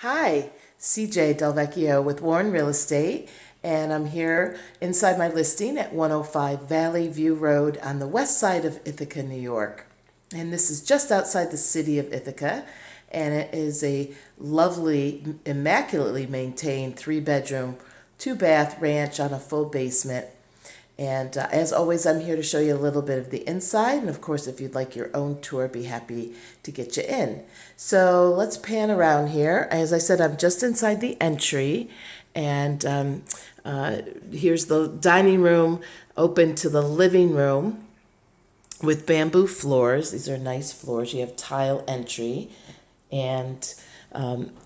Hi, CJ Del Vecchio with Warren Real Estate, and I'm here inside my listing at 105 Valley View Road on the west side of Ithaca, New York. And this is just outside the city of Ithaca, and it is a lovely, immaculately maintained 3-bedroom, 2-bath ranch on a full basement. And as always, I'm here to show you a little bit of the inside. And of course, if you'd like your own tour, be happy to get you in. So let's pan around here. As I said, I'm just inside the entry. And here's the dining room open to the living room with bamboo floors. These are nice floors. You have tile entry. And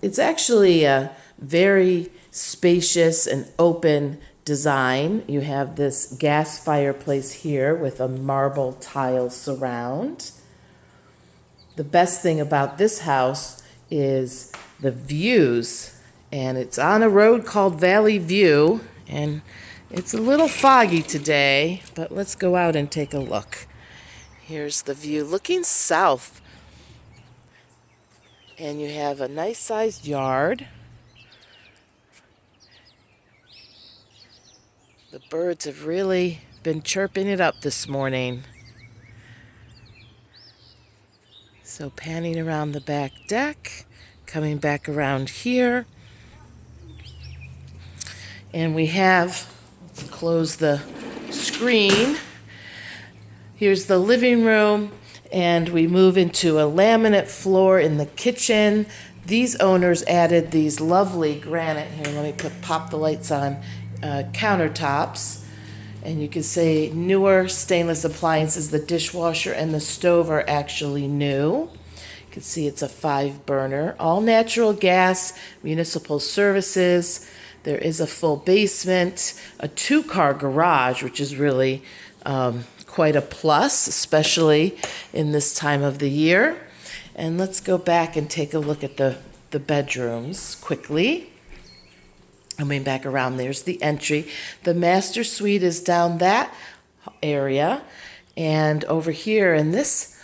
it's actually a very spacious and open design. You have this gas fireplace here with a marble tile surround. The best thing about this house is the views, and it's on a road called Valley View, and it's a little foggy today, but let's go out and take a look. Here's the view looking south, and you have a nice sized yard. The birds have really been chirping it up this morning. So panning around the back deck, coming back around here. And we have, let's close the screen. Here's the living room, and we move into a laminate floor in the kitchen. These owners added these lovely granite, here, let me pop the lights on, countertops, and you can see newer stainless appliances. The dishwasher and the stove are actually new. You can see it's a 5-burner, all natural gas, municipal services. There is a full basement, a 2-car garage, which is really quite a plus, especially in this time of the year. And let's go back and take a look at the bedrooms quickly. Coming back around, there's the entry. The master suite is down that area. And over here in this